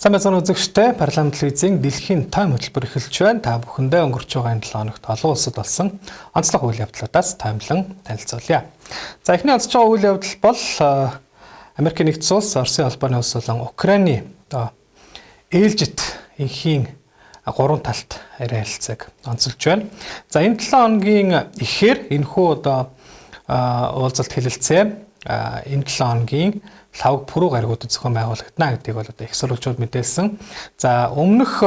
Самбайцны үзэгчтэй парламент телевизийн дэлхийн тойм хөтөлбөр эхэлж байна. Та бүхэндээ өнгөрч байгаа энэ 7 хоногт олон улсад болсон онцлог үйл явдлуудаас таймлан танилцуулъя. За эхний онцлог байгаа үйл явдал бол Америкийн нэгдсэн улс, Оросын холбооны улс болон Украины ээлжит инхийн гурван талт арай харилцааг онцолж байна. За энэ 7 хоногийн ихээр энэхүү уулзалт хэлэлцээ энэ 7 хоногийн лавг пүрэв гаригуудад зохион байгуулагдана гэдгийг бол их сурвалжууд мэдээлсэн. За өмнөх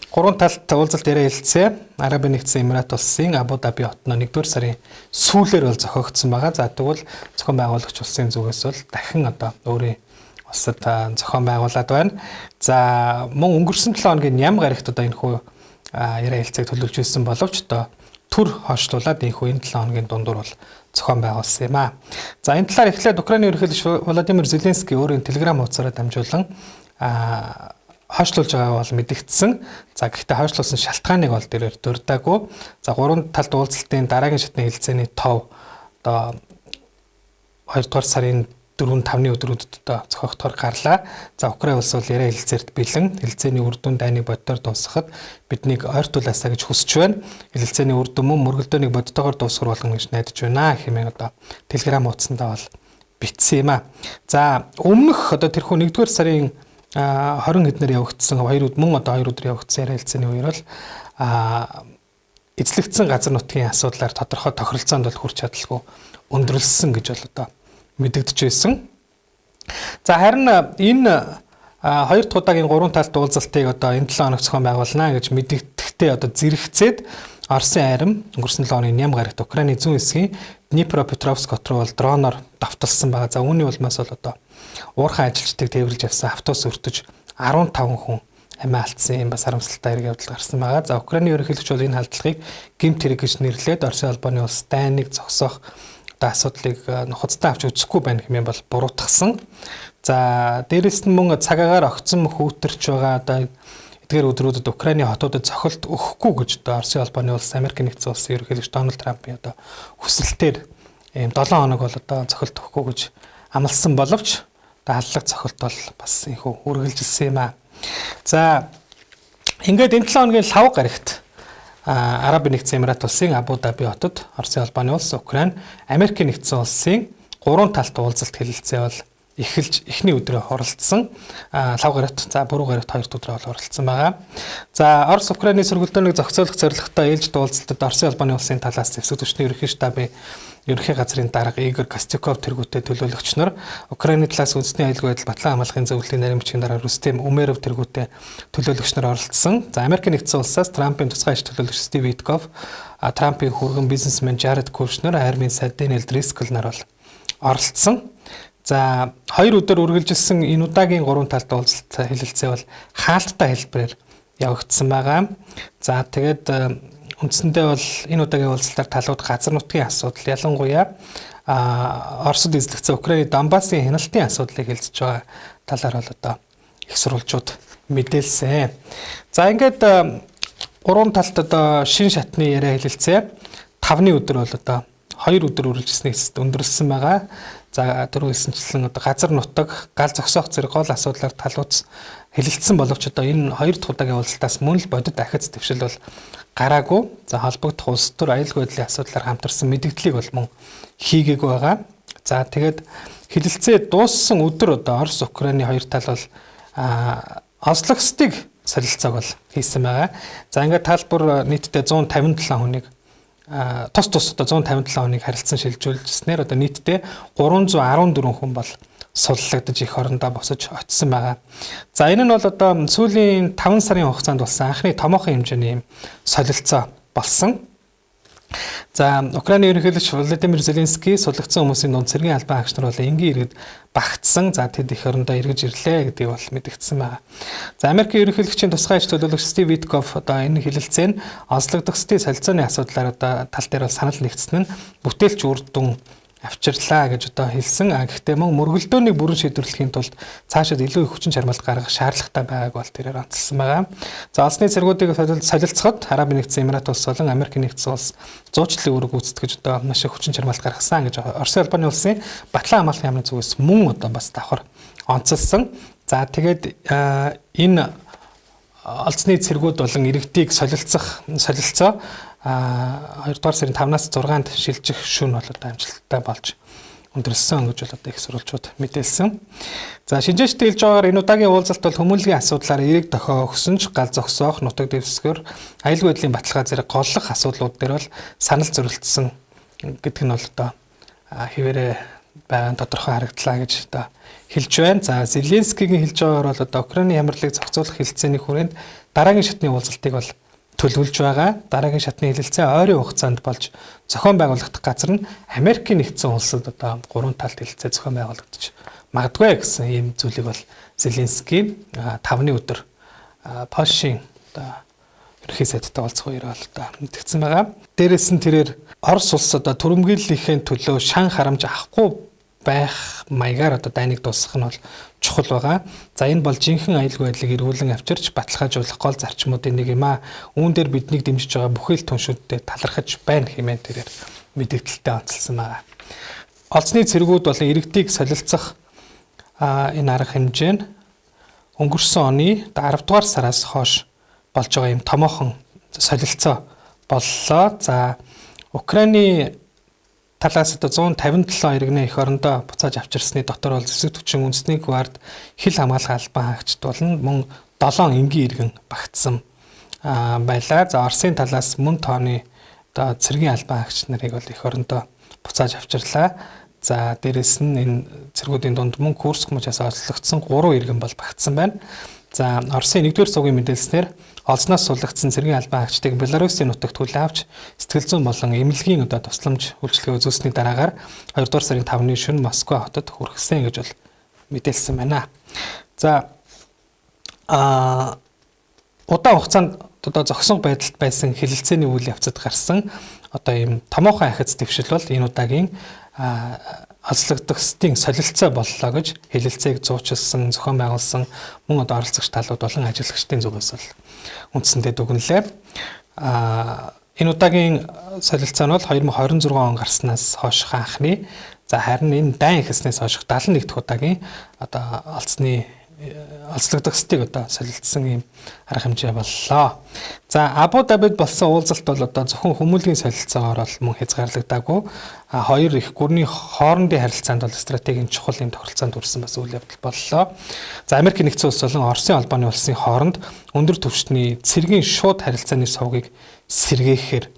гурван талт уулзалт яриа хэлэлцээ Арабын нэгдсэн Эмират улсын Абу Даби хотно 1-р сарын сүүлээр бол зохиогдсон байгаа. За тэгвэл зохион байгуулагч улсын зүгээс бол дахин өөрийн улсад зохион байгуулад байна. За мөн өнгөрсөн 7 хоногийн ням гарагт энэ хүү яриа хэлэлцээг төлөвлөж ирсэн боловч төр хойшлуулад энэ 7 хоногийн дундуур бол зохион байгуулсан юм а. За энэ талаар эхлээд Украины ерөнхийлөгч Владимир Зеленский өөрийн Telegram хуудасаараа дамжуулан хойшлуулж байгааг бол мэдэгдсэн. За гэхдээ хойшлуулсан шалтгааныг бол дээрээр дурдаагүй. За гурван талд уулзалтын дараагийн шатны хэлэлцээний тов 2-р сарын 4-5-ны өдрүүдэд зохиогдохоор гарлаа. За Украин улс бол яриа хэлэлцээрт бэлэн хэлэлцээний үр дүн дайныг боддоор дуусгахад биднийг ойртуулаасаа гэж хүсэж байна. Хэлэлцээний үр дүн мөн мөргөлдөөнийг боддоогоор дуусгах болгоно гэж найдаж байна хэмээн Telegram хуудсандаа бол бичсэн юм а. За өмнөх тэрхүү 1-р сарын 20 хэднэр явагдсан 2 өдөр явагдсан яриа хэлэлцээний үеэр бол эзлэгдсэн газар нутгийн асуудлаар тодорхой тохиролцоонд бол хүрч чадалгүй өндөрлсөн гэж бол мэдэгдэж байсан. За харин энэ хоёр дахь удаагийн гурван талт уулзалтыг энэ 7 хоног зохион байгуулна гэж мэдэгдэхдээ зэрэгцээд Оросын айрам өнгөрсөн 7 оны ням гарагт Украины зүүн хэсгийн Днепропетровск хот руу бол дроноор давталсан байгаа. За үүний улмаас бол уурхай ажилчдыг тээвэрлж явсан автобус өртөж 15 хүн амиа алдсан юм бас харамсалтай хэрэг явдал гарсан байгаа. За Украины ерөнхийлөгч бол энэ халдлагыг гэмт хэрэг гэж нэрлээд Оросын холбооны улс дайныг зогсоох асуудлыг нухацтай авч үзэхгүй байна хэмээн бол буруутгасан. За дээрэс нь мөн цагаагаар огцон хүүтэрч байгаа эдгээр өдрүүдэд Украины хотуудад цохилт өгөхгүй гэж Оросын холбооны улс Америкийн нэгдсэн улсын ерөнхийлөгч Дональд Трампын хүсэлтээр 7 хоног бол цохилт өгөхгүй гэж амласан боловч халдлага цохилт бол бас ийхүү үргэлжилсэн юм а. За ингээд энэ 7 хоногийн лав гарагт Арабын нэгдсэн Эмират улсын Абу Даби хотод Оросын холбооны улс, Украин, Америкийн нэгдсэн улсын гурван талт уулзалт хэлэлцээ бол эхэлж эхний өдрөө оролцсон. Лав гарагт пүрэв гарагт 2 өдрөө оролцсон байгаа. За Орос Украины сөргөлдөөнийг зохицуулах зорилготой ээлжид уулзалтад Оросын холбооны улсын талаас зэвсэг түвшний ерөнхий штабын ерөнхий газрын дарга Игорь Костюков тэргүүтээ төлөөлөгч нар Украины талаас үндэсний аюулгүй байдал батлан хамгаалахын зөвлөлийн нарийн бичгийн дараа Рустем Умеров тэргүүтээ төлөөлөгч нар оролцсон. За Америкийн нэгдсэн улсаас Трампын тусгай иш төлөөлөгч Стив Витков, Трампын хүргэн бизнесмен Jared Kushner, армийн сайд Daniel Driscoll нар бол оролцсон. За 2 өдөр үргэлжилсэн энэ удаагийн 3 талт уулзалт хэлэлцээ бол хаалттай хэлбэрээр явагдсан байгаа. За тэгээд үндсэндээ бол энэ удаагийн уулзалтаар талууд газар нутгийн асуудал ялангуяа Оросд эзлэгдсэн Украины Донбассын хяналтын асуудлыг хэлцэж байгаа талаар бол их сурвалжууд мэдээлсэн. За ингээд 3 талт шин шатны яриа хэлэлцээ 5-ны өдөр бол 2 өдөр үргэлжилснээс өндөрлсөн байгаа. За түрүү хэлсэнчлэн газар нутаг, гал зогсоох зэрэг гол асуудлаар талууц хэлэлцсэн боловч энэ 2 дахь удаагийн уулзалтаас мөн л бодит ахиц дэвшил бол гараагүй. За холбогдох улс төр аюулгүй байдлын асуудлаар хамтарсан мэдээллийг бол мөн хийгээгүй байгаа. За тэгээд хэлэлцээ дууссан өдөр Орос Украины хоёр тал бол онцлогсдыг солилцоог бол хийсэн байгаа. За ингээд талбар нийтдээ 157 хүнийг тус 157 хүнийг харилцан шилжүүлжснээр нийтдээ 314 хүн бол суллагдаж их орондоо босож очсон байгаа. За энэ нь бол сүүлийн 5 сарын хугацаанд болсон анхны томоохон хэмжээний солилцоо болсон. За Украины ерөнхийлөгч Владимир Зеленский суллагдсан хүмүүсийн дунд цэргийн албан хаагч нар бол энгийн иргэд багтсан. За тэд их орондоо эргэж ирлээ гэдгийг бол мэдгдсэн байна. За Америкийн ерөнхийлөгчийн тусгай иш төлөөлөгч Стив Витков энэ хэлэлцээ нь онцлогдох сэтийн солилцооны асуудлаар тал дээр бол санал нэгдсэн нь бүтээлч үр дүн авчирлаа гэж хэлсэн. Гэхдээ мөн мөргөлдөөнийг бүрэн шийдвэрлэхийн тулд цаашид илүү их хүчин чармайлт гаргах шаардлагатай байгааг бол тэрээр онцлсан байгаа. За олонний цэргүүдийг солилцоход Арабын нэгдсэн Эмират улс болон Америкийн нэгдсэн улс зуучлалын үүрэг гүйцэтгэж маш их хүчин чармайлт гаргасан гэж Оросын холбооны улсын батлан хамгаалахын яамны зүгээс мөн бас давхар онцлсан. За тэгээд энэ олзны цэргүүд болон иргэдийг солилцоо 2 дугаар сарын 5-аас 6-нд шилжих шөнө бол одоо амжилттай болж өндөрлсөн гэж бол одоо их сурвалжууд мэдээлсэн. За шинжээчдийн хэлж байгаагаар энэ удаагийн уулзалт бол хүмүүнлэгийн асуудлаар эерэг дохио өгсөнч гал зогсоох, нутаг дэвсгэр, аюулгүй байдлын баталгаа зэрэг голлох асуудлууд дээр бол санал зөрчилдсөн гэдэг нь бол одоо хэвээрээ байгаа тодорхой харагдлаа гэж одоо хэлж байна. За Зеленскигийн хэлж байгаагаар бол одоо Украины ямарлыг зохицуулах хэлэлцээний хүрээнд дараагийн шатны уулзалтыг бол төлөвлөж байгаа. Дараагийн шатны хэлэлцээ ойрын хугацаанд болж зохион байгуулагдах газар нь Америкийн нэгдсэн улсад одоо 3 талт хэлэлцээ зохион байгуулагдаж магадгүй гэсэн ийм зүйлийг бол Зеленский 5-ны өдөр Польшийн одоо ерхий сайдтай уулзах үеэр бол одоо мэдгдсэн байгаа. Дээрээс нь тэрээр Орос улс одоо түрэмгийллийнхээ төлөө шан харамж авахгүй байх маягаар одоо дайныг дуусгах нь бол чухал байгаа. За энэ бол жинхэнэ аюулгүй байдлыг эргүүлэн авчирч баталгаажуулах гол зарчмуудын нэг юм аа. Үүн дээр биднийг дэмжиж байгаа бүхэл түншүүдтэй талархаж байна хэмээн тэрээр мэдээлэлтэй онцлсан байгаа. Олзны цэргүүд болон иргэдийг солилцох энэ арга хэмжээ нь өнгөрсөн оны 10 дугаар сараас хойш болж байгаа юм томоохон солилцоо боллоо. За Украины талаас одоо 157 иргэнэ эх орондоо буцааж авчирсны дотор бол зэвсэг түвшин үндэсний гвард хил хамгаалах албан хаагчд болон мөн 7 энгийн иргэн багтсан байлаа. За Оросын талаас мөн тооны одоо цэргийн албан хаагч нарыг бол эх орондоо буцааж авчирлаа. За дээрэс нь энэ цэргүүдийн дунд мөн Курск мужаас олзлогдсон 3 иргэн бол багтсан байна. За Оросын 1-р цугийн мэдээлснээр олзноос суллагдсан цэргийн албан хаагчдыг Белорусын нутагт хүлээн авч сэтгэл зүйн болон эмнэлгийн одоо тусламж үйлчилгээ үзүүлсний дараагаар 2-р сарын 5-ны шөнө Москва хотод хүргэсэн гэж бол мэдээлсэн байна. За удаан хугацаанд одоо зогсон байдалд байсан хэлэлцээний үйл явцад гарсан одоо ийм томоохон ахиц дэвшил бол энэ удаагийн олзлогдохстын солилцоо боллоо гэж хэлэлцээг зуучилсан, зохион байгуулсан мөн одоо оролцогч талууд болон ажиллагчдын зүгээс бол үндсэндээ дүгнэлээ. Энэ удаагийн солилцоо нь бол 2026 он гарснаас хойш анхны. За харин энэ дайн ихснээс хойш 71 дахь удаагийн одоо олзлогдохстыг одоо солилцсон ийм арга хэмжээ боллоо. За Абу Дабид болсон уулзалт бол одоо зөвхөн хүмүүнлэгийн солилцоогоор бол мөн хязгаарлагдаагүй. Хоёр их гүрний хоорондын харилцаанд бол стратегийн чухал юм тохиролцоонд хүрсэн бас үйл явдал боллоо. За Америк нэгдсэн улс болон Оросын албаны улсын хооронд өндөр түвшний цэргийн шууд харилцааны сувгийг сэргээхээр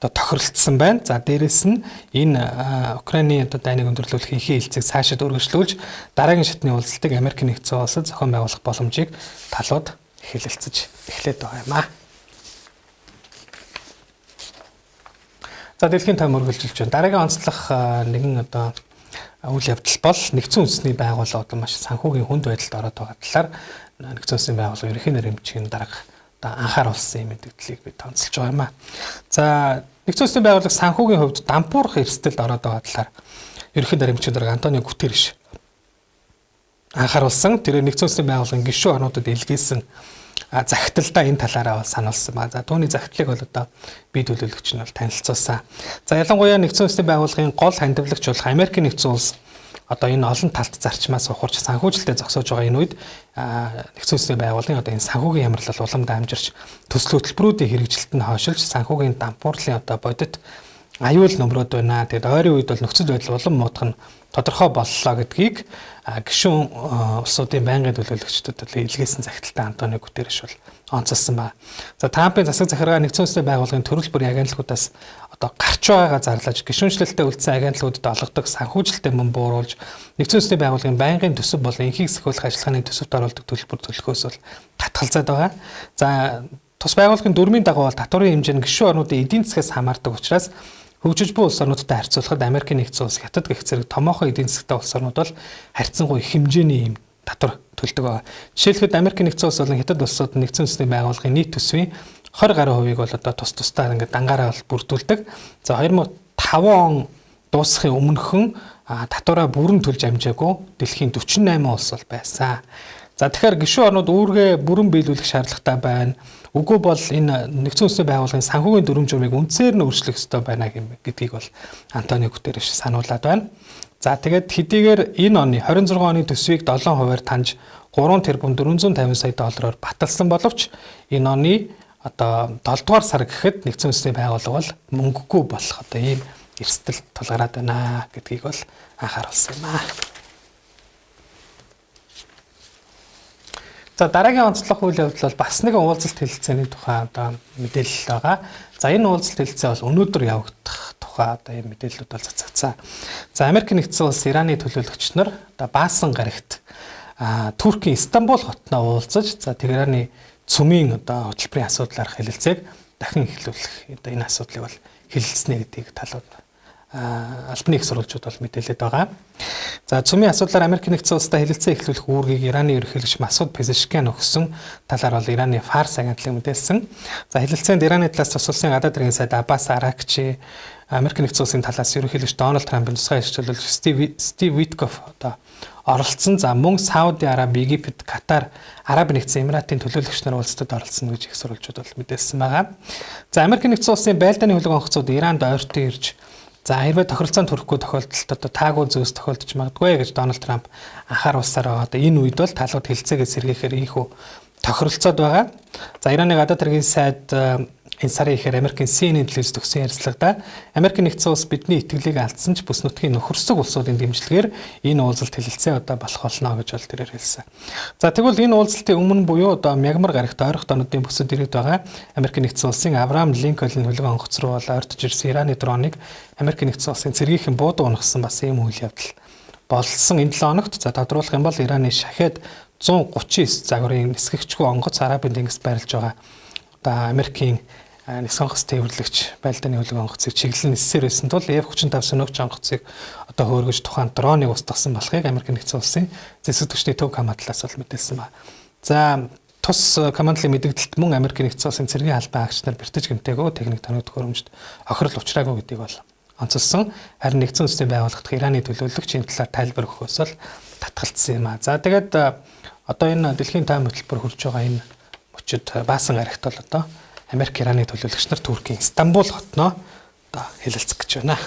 одоо тохиролцсон байна. За дээрэс нь энэ Украины одоо дайныг өндөрлүүлэх ихэнх хэлцээг цаашид өргөжлүүлж дараагийн шатны уулзалтыг Америк нэгдсэн улсад зохион байгуулах боломжийг талууд хэлэлцэж эхлээд байгаа юм аа. За дэлхийн тойм өргөлжилж байна. Дараагийн онцлог нэгэн одоо үйл явдал бол нэгдсэн үндэсний байгууллага маш санхүүгийн хүнд байдалд ороод байгаа талаар нэгдсэн үндэсний байгууллага ерөнхий нэрмжийн дарга анхааруулсан юм мэдээллийг бид онцолж байгаа юм аа. За нэгдсэн үндэсний байгууллага санхүүгийн хувьд дампуурах эрсдэлд ороод байгаа талаар ерөнхий нэрмжийн дарга Антонио Гутерриш анхааруулсан. Тэр нэгдсэн үндэсний байгууллагын гишүүн орнуудад илгээсэн захидалдаа энэ талаараа сануулсан ба. За түүний захидлыг бол одоо бие төлөөлөгч нь бол танилцуулсан. За ялангуяа нэгдсэн үндэсний байгууллагын гол хандивлагч болох Америк нэгдсэн улс одоо энэ олон талт зарчмаас ухарч санхүүжилтэд зогсоож байгаа энэ үед нэгдсэн үндэсний байгууллагын одоо энэ санхүүгийн ямарлал уламд амжирч төсөл хөтөлбөрүүдийн хэрэгжилтэнд хойшилж санхүүгийн дампуурлын одоо бодит аюул нөмрөөд байна. Тэгэд ойрын үед бол нөхцөл байдал улам муудах нь тодорхой боллоо гэдгийг гишүүн улсуудын байнгын төлөөлөгчдөд илгээсэн захидалтай Антонио Гутерриш бол онцолсон байна. За Трампын засаг захиргаа нэгдсэн үндэсний байгууллагын төрөл бүрийн агентлагуудаас одоо гарч байгаагаа зарлаж гишүүнчлэлтэд үлдсэн агентлагуудад олгодог санхүүжилтээ мөн бууруулж нэгдсэн үндэсний байгууллагын байнгын төсөв болон энхийг сахиулах ажиллагааны төсөвт оруулдаг төлбөр төлөхөөс бол татгалзаад байгаа. За тус байгууллагын дүрмийн дагуу бол татварын хэмжээ нь гишүүн орнуудын эдийн засгаас хамаардаг учраас хөгжиж буй улс орнуудтай харьцуулахад Америк нэгдсэн улс хятад гэх зэрэг томоохон эдийн засгтай улс орнууд бол харьцангуй их хэмжээний юм татвар төлдөг байгаа. Жишээлбэл Америк нэгдсэн улс болон хятад улсууд нэгдсэн үндэсний байгууллагын нийт төсвийн 20% бол одоо тусдаа ингээд дангаараа бол бүрдүүлдэг. За 2005 он дуусахын өмнөхөн татвараа бүрэн төлж амжаагүй дэлхийн 48 улс бол байсан. За тэгэхээр гишүүн орнууд үүргээ бүрэн биелүүлэх шаардлагатай байна. Үгүй бол энэ нэгдсэн үндэсний байгууллагын санхүүгийн дүрм журмыг үндсээр нь өөрчлөх ёстой байна гэдгийг бол Антонио Гутерриш сануулад байна. За тэгээд хэдийгээр энэ оны 26 оны төсвийг 7%-аар таньж 3 тэрбум 450 сая доллараар баталсан боловч энэ оны одоо 7 дугаар сар гэхэд нэгдсэн үндэсний байгууллага бол мөнгөгүй болох одоо ийм эрсдэл тулгараад байна гэдгийг бол анхааруулсан юм аа. За дараагийн онцлог үйл явдал бол бас нэгэн уулзалт хэлэлцээний тухай одоо мэдээлэл байгаа. За энэ уулзалт хэлэлцээ бол өнөөдөр явагдах тухай одоо ийм мэдээллүүд бол цацагцсан. За Америк нэгдсэн улс Ираны төлөөлөгч нар одоо Баасан гарагт Туркийн Стамбул хотноо уулзаж за Tehran-ы цөмийн одоо хөтөлбөрийн асуудлаар хэлэлцээг дахин эхлүүлэх одоо энэ асуудлыг бол хэлэлцэнэ гэдгийг талууд албаны их сурвалжууд бол мэдээлээд байгаа. За цөмийн асуудлаар Америк нэгдсэн улстай хэлэлцээ эхлүүлэх үүргийг Ираны ерөнхийлөгч Масуд Пезешкиан өгсөн талаар бол Ираны Фарс агентлаг мэдээлсэн. За хэлэлцээнд Ираны талаас тусалсан гадаад иргэн сайд Аббас Аракчи, Америк нэгдсэн улсын талаас ерөнхийлөгч Дональд Трампын тусгай эрхчлөлч Стив Виткоф одоо оролцсон. За мөн Сауди Араби, Египет, Катар, Араб нэгдсэн Эмиратын төлөөлөгч нар уулзалтад оролцсон гэж их сурвалжууд бол мэдээлсэн байгаа. За Америк нэгдсэн улсын байлдааны хөлөг онгоцууд Иранд ойртон ирж за хэрвээ тохиролцоонд хүрэхгүй тохиолдолд одоо таагүй зүйлс тохиолдож магадгүй гэж Дональд Трамп анхааруулсаар байгаа. Одоо энэ үед бол талууд хэлцээгээ сэргээхээр ийхүү тохиролцоод байгаа. За Ираны гадаад хэргийн сайд энэ сарын ихээр Америкийн CNN телевизэд өгсөн ярилцлагада Америк нэгдсэн улс бидний итгэлийг алдсан ч бүс нутгийн нөхөрсөг улсуудын дэмжлэгээр энэ уулзалт хэлэлцээ одоо болох болно гэж бол тэрээр хэлсэн. За тэгвэл энэ уулзалтын өмнө буюу одоо мягмар гарагт ойрох донуудын бүсэд ирээд байгаа Америк нэгдсэн улсын Авраам Линкольн хөлөг онгоц руу бол ойртож ирсэн Ираны дроныг Америк нэгдсэн улсын цэргийнхэн буудан унагсан бас ийм үйл явдал болсон энэ 7 хоногт. За тодруулах юм бол Ираны Шахед 139 загварын нисгэгчгүй онгоц Арабын тэнгист байрлаж байгаа одоо Америкийн нисэх онгоц тээвэрлэгч байлдааны хөлөг онгоцыг чиглэн ниссээр байсан тул F-35 сөнөөгч онгоцыг одоо хөөргөж тухайн дроныг устгасан болохыг Америк нэгдсэн улсын зэвсэг түвшний төв командлаас бол мэдээлсэн байна. За тус командлын мэдээлэлд мөн Америк нэгдсэн улсын цэргийн албан агч нар бэртэж гэмтээгөө техник тоног төхөөрөмжт хохирол учраагүй гэдгийг бол онцолсон. Харин нэгдсэн үндэсний байгууллагт Ираны төлөөлөгч энэ талаар тайлбар өгөхөөс бол татгалцсан юм аа. За тэгээд одоо энэ дэлхийн тайван хөтөлбөр хурж байгаа энэ мөчид Баасан гарагт бол одоо Америк Ираны төлөөлөгч нар Туркийн Стамбул хотноо одоо хэлэлцэх гэж байна.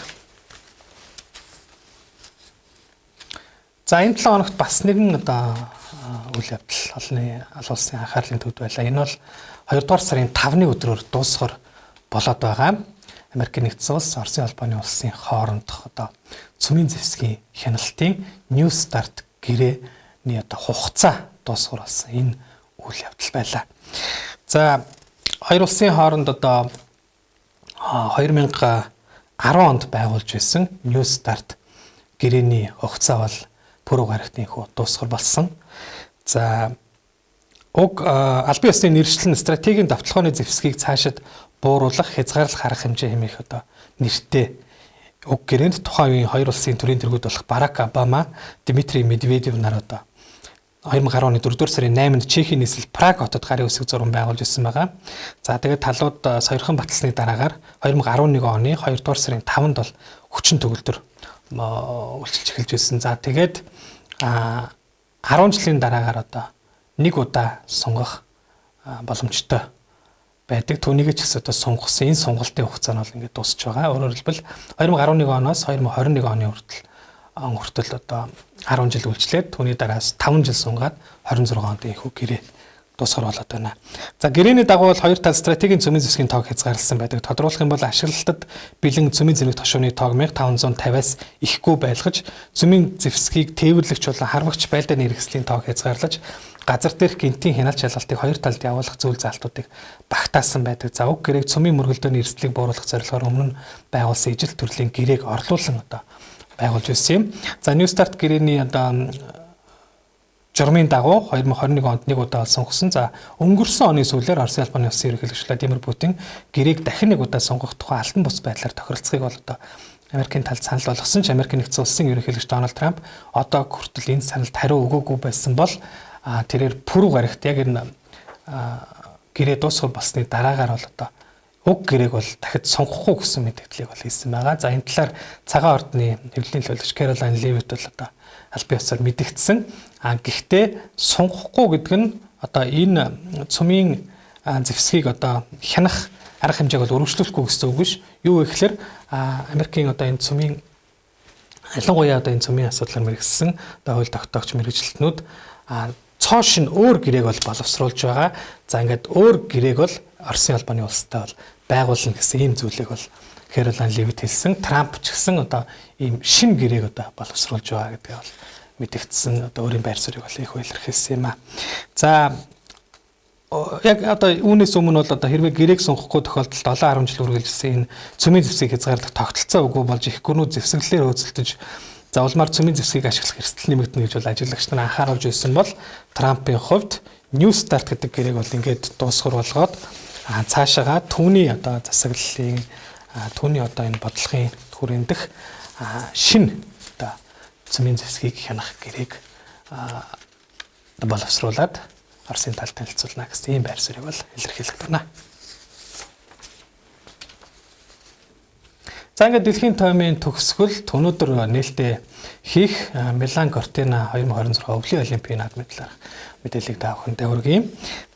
За энэ 7 хоногт бас нэгэн одоо үйл явдал олонний улсын анхаарлын төвд байлаа. Энэ бол 2 дугаар сарын 5-ны өдрөөр дуусахар болоод байгаа. Америк нэгдсэн улс Оросын албаны улсын хоорондох одоо цөмийн зэвсгийн хяналтын New Start гэрээний одоо хугацаа дуусахар болсон энэ үйл явдал байлаа. За хоёр улсын хооронд одоо 2010 онд байгуулж байсан New Start гэрээний хугацаа бол пүрэв гарагт инхүү дуусгар болсон. За албан ёсны нэршлэн стратегийн давталгооны зэвсгийг цаашид бууруулах хязгаарлах арга хэмжээ хэмээх одоо нэртэй уг гэрээнд тухайн үеийн хоёр улсын төрийн тэргүүд болох Барак Обама, Дмитрий Медведев нар одоо 2010 оны 4-р сарын 8-нд Чехийн нийслэл Праг хотод гарын үсэг зураг байгуулж ирсэн байгаа. За тэгээд талууд сойрхон баталсны дараагаар 2011 оны 2-р сарын 5-нд бол хүчин төгөлдөр үйлчилж эхэлж байсан. За тэгээд 10 жилийн дараагаар одоо нэг удаа сунгах боломжтой байдаг. Түүнийг ч гэсэн одоо сунгасан энэ сонголтын хугацаа нь бол ингээд дуусч байгаа. Өөрөөр хэлбэл 2011 оноос 2021 оны хүртэл одоо 10 жил үйлчлээд түүний дараас 5 жил сунгаад 26 онд ихүү гэрээ дуусгар болоод байна. За гэрээний дагуу бол хоёр тал стратегийн цөмийн зэвсгийн тоог хязгаарласан байдаг. Тодруулах юм бол ашиглалтад бэлэн цөмийн зэрэг тошууны тоог 1550-аас ихгүй байлгаж, цөмийн зэвсгийг тээвэрлэгч болон харвагч байлдааны хэрэгслийн тоог хязгаарлаж, газар дээрх гинтийн хяналт шалгалтыг хоёр талд явуулах зүйл заалтуудыг багтаасан байдаг. За уг гэрээг цөмийн мөргөлдөөний эрсдлийг бууруулах зорилгоор өмнө нь байгуулсан ижил төрлийн гэрээг орлуулсан одоо байгуулж байсан юм. За New Start гэрээний одоо журмын дагуу 2021 онд нэг удаа сонгосон. За өнгөрсөн оны сүүлээр Оросын албаны улсын ерөнхийлөгч Владимир Путин гэрээг дахин нэг удаа сонгох тухай алтан бус байдлаар тохиролцохыг бол одоо Америкийн талд санал болгосон ч Америк нэгдсэн улсын ерөнхийлөгч Дональд Трамп одоо хүртэл энэ саналд хариу өгөөгүй байсан бол тэрээр пүрэв гарагт яг энэ гэрээ дуусгах болсны дараагаар бол одоо уг гэрээг бол дахид сонгохгүй гэсэн мэдээллийг бол хийсэн байгаа. За энэ талаар цагаан ордны хэвлэлийн төлөөлөгч Caroline Leavitt бол одоо албан ёсоор мэдэгдсэн. Гэхдээ сонгохгүй гэдэг нь одоо энэ цөмийн зэвсгийг одоо хянах арга хэмжээг бол өргөжлүүлэхгүй гэсэн үг биш. Юу вэ гэхээр Америкийн одоо энэ цөмийн ялангуяа одоо энэ цөмийн асуудлаар мэргэжсэн одоо хууль тогтоогч мэргэжилтнүүд цоо шин өөр гэрээг бол боловсруулж байгаа. За ингээд өөр гэрээг бол Оросын албаны улстай бол байгуулна гэсэн ийм зүйлийг бол Caroline Leavitt хэлсэн. Трамп ч гэсэн одоо ийм шин гэрээг одоо боловсруулж байгаа гэдгээ бол мэдэгдсэн. Одоо өөрийн байр суурийг бол их илэрхийлсэн юм аа. За яг одоо үүнээс өмнө бол одоо хэрвээ гэрээг сонгохгүй тохиолдолд 7-10 жил үргэлжилсэн энэ цөмийн зэвсгийг хязгаарлах тогтолцоо үгүй болж их гүнүүд зэвсэглэлээр хөөцөлдөж за улмаар цөмийн зэвсгийг ашиглах эрсдэл нэмэгдэнэ гэж бол ажиглагч нар анхааруулж байсан бол Трампын хувьд New Start гэдэг гэрээг бол ингээд дуусгар болгоод цаашаага түүний одоо засаглалын түүний одоо энэ бодлогын хүрэндэх шин одоо цөмийн зэвсгийг хянах гэрээг боловсруулад Оросын талд танилцуулна гэсэн ийм байр суурийг бол илэрхийлэх байна. За ингээд дэлхийн тоймын төгсгөл өнөөдөр нээлттэй хийх Милан Кортина 2026 өвлийн олимпийн наадмын талаарх мэдээллийг та бүхэндээ хүргэе.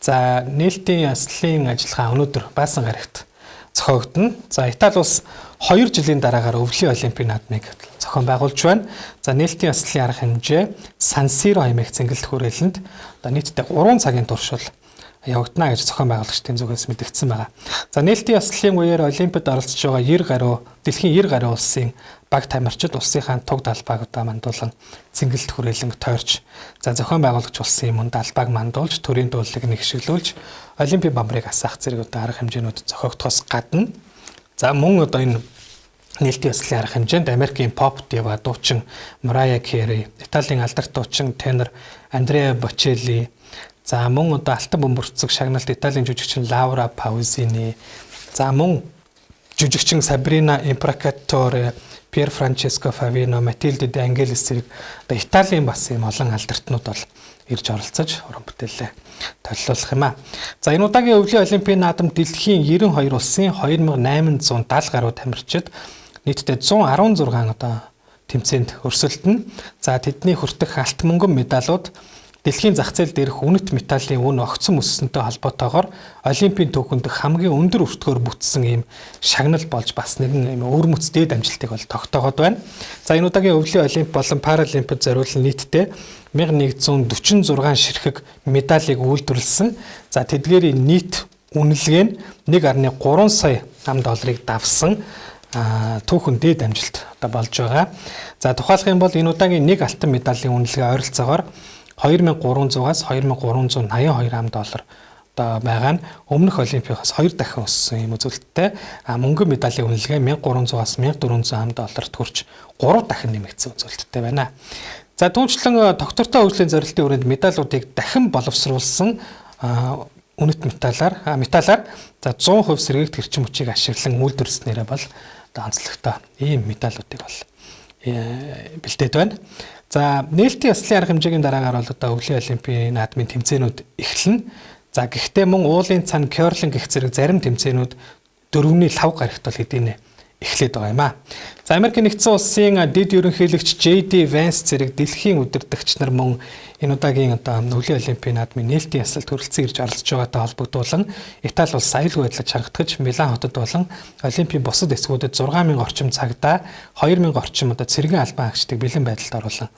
За нээлтийн яслын ажиллагаа өнөөдөр Баасан гарагт зохиогдно. За Итали улс 2 жилийн дараагаар өвлийн олимпийн наадмыг зохион байгуулж байна. За нээлтийн яслын арга хэмжээ Сан Сиро аймаг цэнгэлдэх хүрээлэнд одоо нийтдээ 3 цагийн туршил явагдана гэж зохион байгуулагчдын зүгээс мэдгдсэн байна. За нээлтийн яслын үеэр олимпиад оролцож байгаа 90 гаруй дэлхийн 90 гаруй улсын баг тамирчид улсынхаа туг далбааг одоо мандуулан цэнгэлдэх хүрээлэнг тойрч за зохион байгуулагч улсын мөн далбааг мандуулж төрийн дуулыг нэгшиглүүлж олимпийн бамбарыг асаах зэрэг одоо арга хэмжээнүүд зохиогдохоос гадна за мөн одоо энэ нээлтийн яслын арга хэмжээнд Америкийн поп дива дуучин Mariah Carey, Италийн алдарт дуучин тенор Андреа Бочелли, за мөн одоо алтан бөмбөрцөг шагналт Италийн жүжигчин Лаура Паузини, за мөн жүжигчин Сабрина Имбракаторе, Пьер Франческо Фавино, Матильде де Ангелис зэрэг одоо Италийн бас ийм олон алдартнууд бол ирж оролцож уран бүтээлээ толиулах юм аа. За энэ удаагийн өвлийн олимпийн наадамд дэлхийн 92 улсын 2870 гаруй тамирчид нийтдээ 116 одоо тэмцээнд өрсөлдөнө. За тэдний хүртэх алт мөнгөн медалууд дэлхийн зах зээл дээрх үнэт металлын үн огцон өссөнтэй холбоотойгоор олимпийн түүхэнд хамгийн өндөр өртгөөр бүтсэн ийм шагнал болж бас нэгэн ийм өвөрмөц дээд амжилтыг бол тогтоогод байна. За энэ удаагийн өвлийн олимп болон паралимпиад зориулсан нийтдээ 1146 ширхэг медалийг үйлдвэрлэсэн. За тэдгээрийн нийт үнэлгээ нь 1.3 сая $8 давсан түүхэн дээд амжилт одоо болж байгаа. За тухайлах юм бол энэ удаагийн нэг алтан медалийн үнэлгээ ойролцоогоор 2300-аас 2382 $8 одоо байгаа нь өмнөх олимпиадаас 2 дахин өссөн юм үзүүлэлттэй. Мөнгөн медалийн үнэлгээ 1300-аас $1400 хүрч 3 дахин нэмэгдсэн үзүүлэлттэй байна. За түүнчлэн доктортой хөгжлийн зорилтын хүрээнд медалуудыг дахин боловсруулсан үнэт металлаар за 100% сэргийгт хэрчим хүчийг ашиглан үйлдвэрлэснээрээ бол одоо онцлогтой ийм медалуудыг бол бэлдээд байна. За нээлтийн яслын арга хэмжээгийн дараагаар бол одоо өвлийн олимпийн наадмын тэмцээнүүд эхэлнэ. За гэхдээ мөн уулын цан керлинг гэх зэрэг зарим тэмцээнүүд 4-5 гарагт бол хэдийнэ эхлээд байгаа юм аа. За Америкийн нэгдсэн улсын дэд ерөнхийлөгч JD Vance зэрэг дэлхийн удирдагч нар мөн энэ удаагийн одоо өвлийн олимпийн наадмын нээлтийн ясалт хүрэлцэн ирж оролцож байгаатай холбогдуулан Итали улс аюулгүй байдлыг чангатгаж Милан хотод болон олимпийн бусад эсгүүдэд 6000 орчим цагдаа 2000 орчим одоо цэргийн албан хаагчдыг бэлэн байдалд оруулан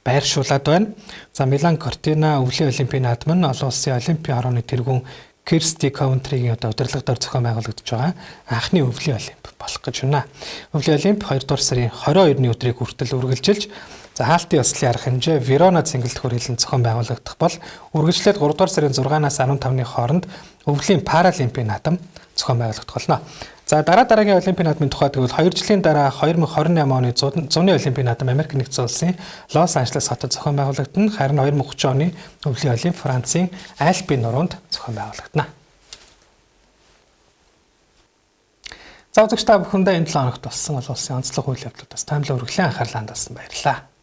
байршуулад байна. За Милан Кортина өвлийн олимпийн наадам нь олон улсын олимпийн хорооны тэргүүн Kirsty Coventry-гийн одоо удирдлагаар зохион байгуулагдаж байгаа анхны өвлийн олимп болох гэж байна. Өвлийн олимп 2 дугаар сарын 22-ны өдрийг хүртэл үргэлжилж за хаалтын ёслолын арга хэмжээ Верона цэнгэлдэх хүрээлэнд зохион байгуулагдах бол үргэлжлээд 3 дугаар сарын 6-наас 15-ны хооронд өвлийн паралимпийн наадам зохион байгуулагдах болно. За дараагийн олимпийн наадмын тухай тэгвэл 2 жилийн дараа 2028 оны зуны олимпийн наадам Америк нэгдсэн улсын Лос Анжелес хотод зохион байгуулагдана. Харин 2030 оны өвлийн олимп Францын Альпийн нуруунд зохион байгуулагдана. За үзэгч та бүхэндээ энэ 7 хоногт болсон олон улсын онцлог үйл явдлуудаас таймлаа үргэлжлэн анхаарлаа хандуулсан баярлалаа.